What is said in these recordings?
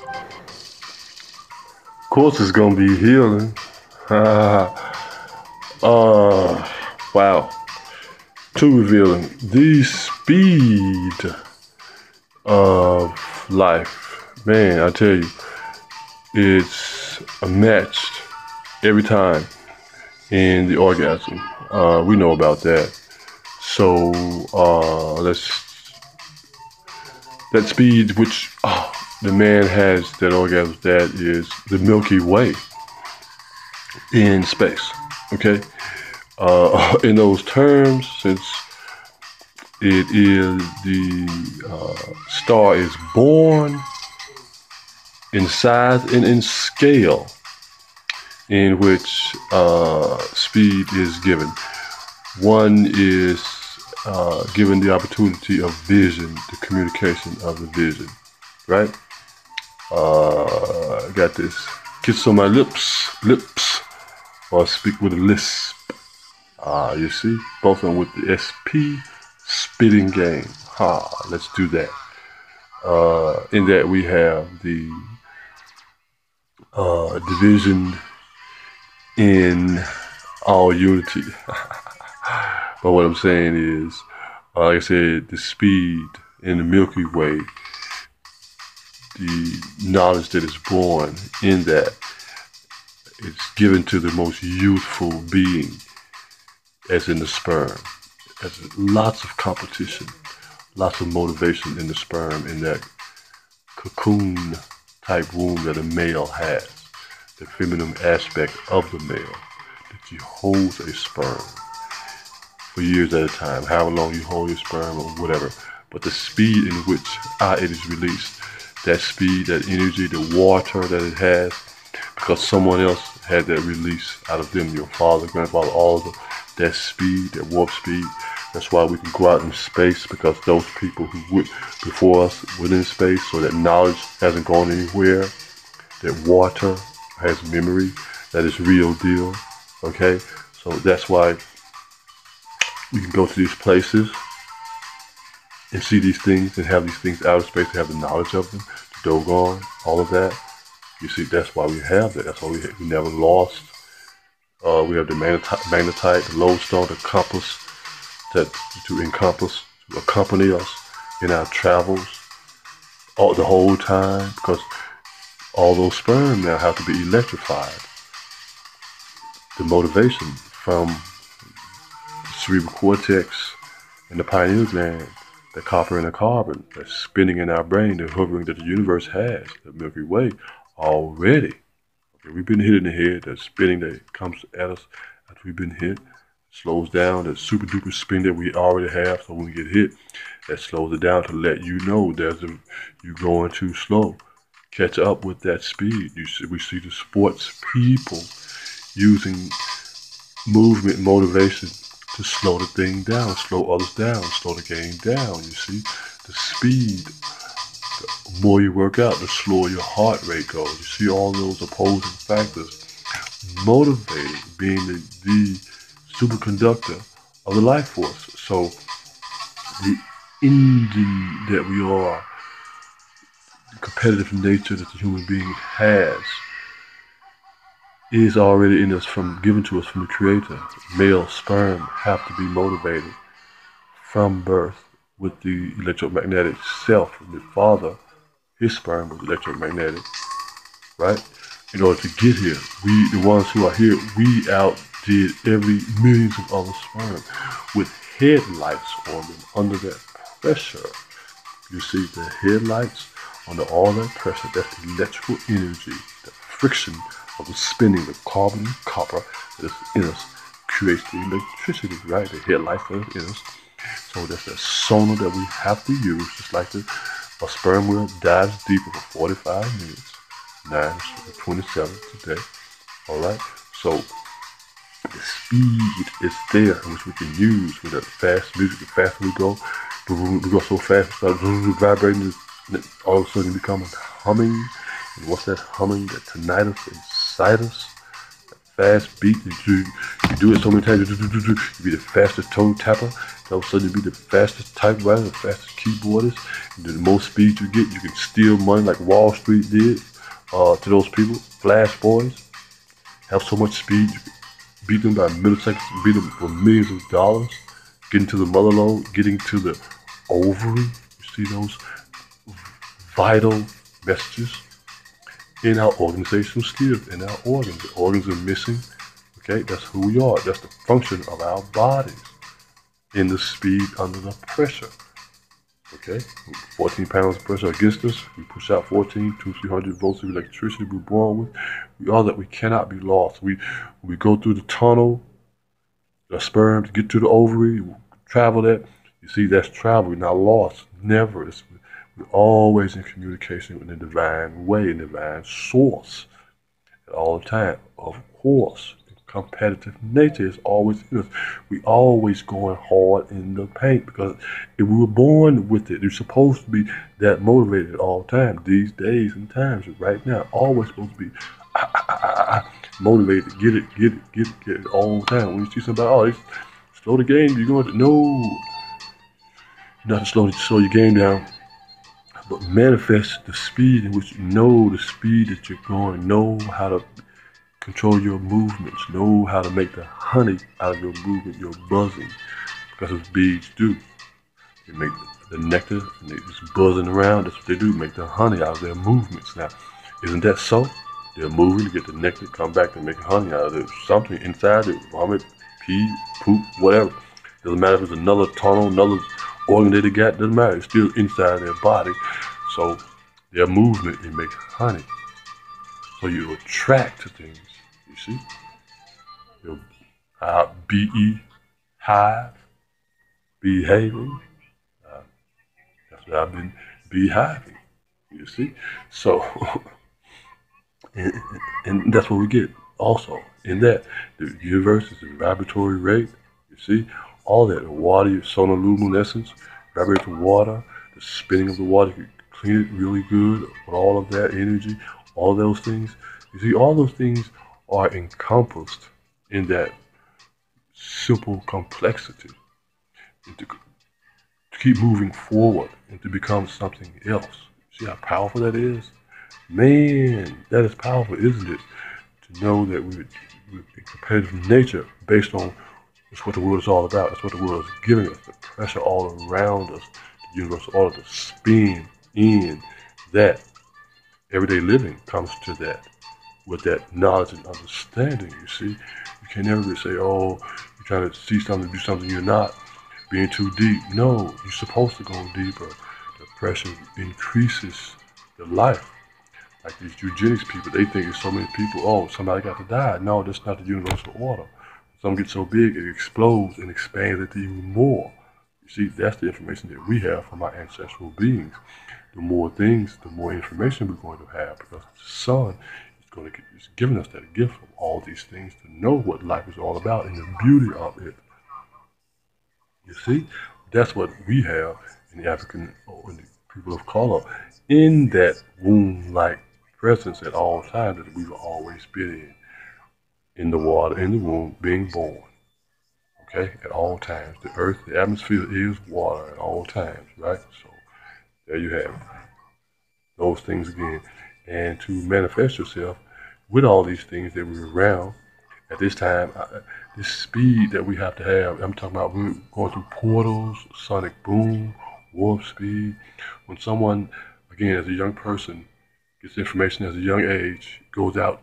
Of course, it's gonna be healing. Wow. Too revealing. The speed of life, man. I tell you, it's matched every time in the orgasm. We know about that. So let's that speed which the man has that orgasm, that is the Milky Way in space. Okay, in those terms, since it is the star is born in size and in scale, in which speed is given. One is given the opportunity of vision, the communication of the vision, right? Got this kiss on my lips, or speak with a lisp. You see, both of them with the SP spitting game. Let's do that. In that we have the division in all unity. But what I'm saying is, like I said, the speed in the Milky Way, the knowledge that is born in that, it's given to the most youthful being, as in the sperm. There's lots of competition, lots of motivation in the sperm, in that cocoon type womb that a male has, the feminine aspect of the male, that he holds a sperm for years at a time, however long you hold your sperm or whatever. But the speed in which it is released, that speed, that energy, the water that it has, because someone else had that release out of them, your father, grandfather, all of them, that speed, that warp speed. That's why we can go out in space, because those people who went before us were in space, so that knowledge hasn't gone anywhere. That water has memory, that is real deal. Okay, so that's why we can go to these places and see these things and have these things out of space, to have the knowledge of them, the Dogon, all of that. You see, that's why we have that. That's why we never lost. We have the magnetite, the lodestone, the compass, that to encompass, to accompany us in our travels the whole time, because all those sperm now have to be electrified. The motivation from the cerebral cortex and the pineal gland, the copper and the carbon that's spinning in our brain, the hovering that the universe has, the Milky Way already. Okay, we've been hit in the head, that spinning that comes at us after we've been hit, slows down, that super duper spin that we already have, so when we get hit, that slows it down to let you know you're going too slow. Catch up with that speed. We see the sports people using movement motivation to slow the thing down, slow others down, slow the game down. You see, the speed, the more you work out, the slower your heart rate goes. You see all those opposing factors motivating, being the superconductor of the life force. So the engine that we are, the competitive nature that the human being has, is already in us, given to us from the Creator. Male sperm have to be motivated from birth with the electromagnetic self from the father. His sperm was electromagnetic, right? In order to get here, we, the ones who are here, we outdid every millions of other sperm with headlights on them under that pressure. You see, the headlights under all that pressure, that's the electrical energy, the friction of the spinning, the carbon and copper that is in us creates the electricity, right? The headlights that are in us. So that's that sonar that we have to use, just like a sperm wheel dives deeper for 45 minutes, 9:27 today. All right. So the speed is there, which we can use with that fast music. The faster we go so fast, we start vibrating. All of a sudden, we become humming. And what's that humming? That tinnitus inside us. That fast beat that you do it so many times. You be the fastest toe tapper All of a sudden you be the fastest typewriter, the fastest keyboardist. And the most speed you get, you can steal money like Wall Street did to those people. Flash boys have so much speed, you can beat them by milliseconds, beat them for millions of dollars. Getting to the mother lode, getting to the ovary. You see those vital messages in our organizational skills, in our organs. The organs are missing. Okay, that's who we are. That's the function of our bodies in the speed under the pressure. Okay, 14 pounds of pressure against us. We push out 14, 300 volts of electricity we're born with. We are that we cannot be lost. We go through the tunnel, the sperm to get to the ovary, travel that. You see, that's travel. We're not lost. Never. We're always in communication with the divine way, the divine source at all the time. Of course, competitive nature is always in us. We always going hard in the paint because if we were born with it, you're supposed to be that motivated all the time. These days and times, right now, always supposed to be motivated. Get it all the time. When you see somebody, oh, slow the game, you're going to no, not to slow your game down, but manifest the speed in which you know the speed that you're going. Know how to control your movements. Know how to make the honey out of your movement, your buzzing, because as bees do. They make the nectar and they just buzzing around. That's what they do, make the honey out of their movements. Now, isn't that so? They're moving to get the nectar, come back and make honey out of it. Something inside it, vomit, pee, poop, whatever. Doesn't matter if it's another tunnel, another organ that they got, doesn't matter. It's still inside their body. So their movement, it makes honey. So you attract to things, you see? Your BE, hive, behaving. That's what I've been behaving, you see? So, and that's what we get also. In that, the universe is a vibratory rate, you see? All that, the water, your sonoluminescence, vibrates the water, the spinning of the water, you clean it really good with all of that energy, all those things. You see, all those things are encompassed in that simple complexity. And to keep moving forward and to become something else. See how powerful that is? Man, that is powerful, isn't it? To know that we're in competitive nature based on that's what the world is all about. That's what the world is giving us. The pressure all around us, the universal order, to spin in that. Everyday living comes to that with that knowledge and understanding, you see. You can never say, oh, you're trying to see something, do something you're not, being too deep. No, you're supposed to go deeper. The pressure increases the life. Like these eugenics people, they think it's so many people, oh, somebody got to die. No, that's not the universal order. Something gets so big, it explodes and expands it even more. You see, that's the information that we have from our ancestral beings. The more things, the more information we're going to have, because the sun is giving us that gift of all these things to know what life is all about and the beauty of it. You see, that's what we have in the African or in the people of color, in that womb-like presence at all times that we've always been in the water, in the womb, being born. Okay, at all times. The earth, the atmosphere is water at all times, right? So there you have it. Those things again. And to manifest yourself with all these things that we're around at this time, this speed that we have to have. I'm talking about we're going through portals, sonic boom, warp speed. When someone, again, as a young person, gets information as a young age, goes out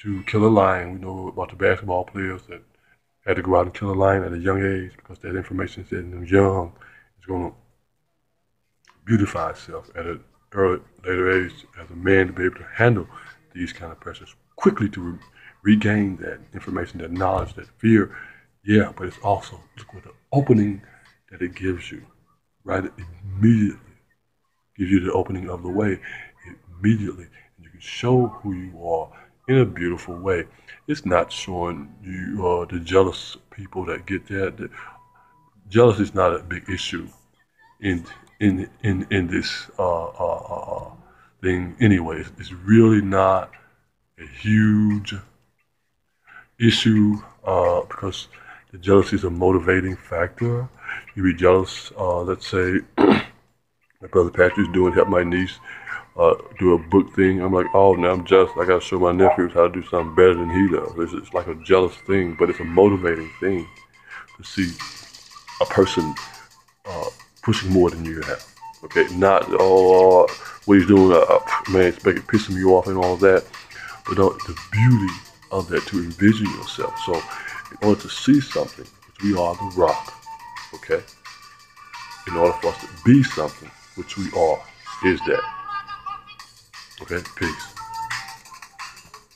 to kill a lion. We know about the basketball players that had to go out and kill a lion at a young age because that information is in them young. It's going to beautify itself at a later age as a man to be able to handle these kind of pressures quickly to regain that information, that knowledge, that fear. Yeah, but it's also, look what the opening that it gives you, right? It immediately gives you the opening of the way, immediately. And you can show who you are in a beautiful way. It's not showing you the jealous people that get that. Jealousy is not a big issue in this thing anyways. It's really not a huge issue because the jealousy is a motivating factor. You be jealous. Let's say my brother Patrick's help my niece do a book thing. I'm like, oh, now I'm jealous. I gotta show my nephews how to do something better than he does. It's like a jealous thing, but it's a motivating thing to see a person pushing more than you have. Okay, not what he's doing, man, it's pissing me off and all of that, but the beauty of that to envision yourself. So, in order to see something, which we are the rock, okay, in order for us to be something, which we are, is that. Okay, peace.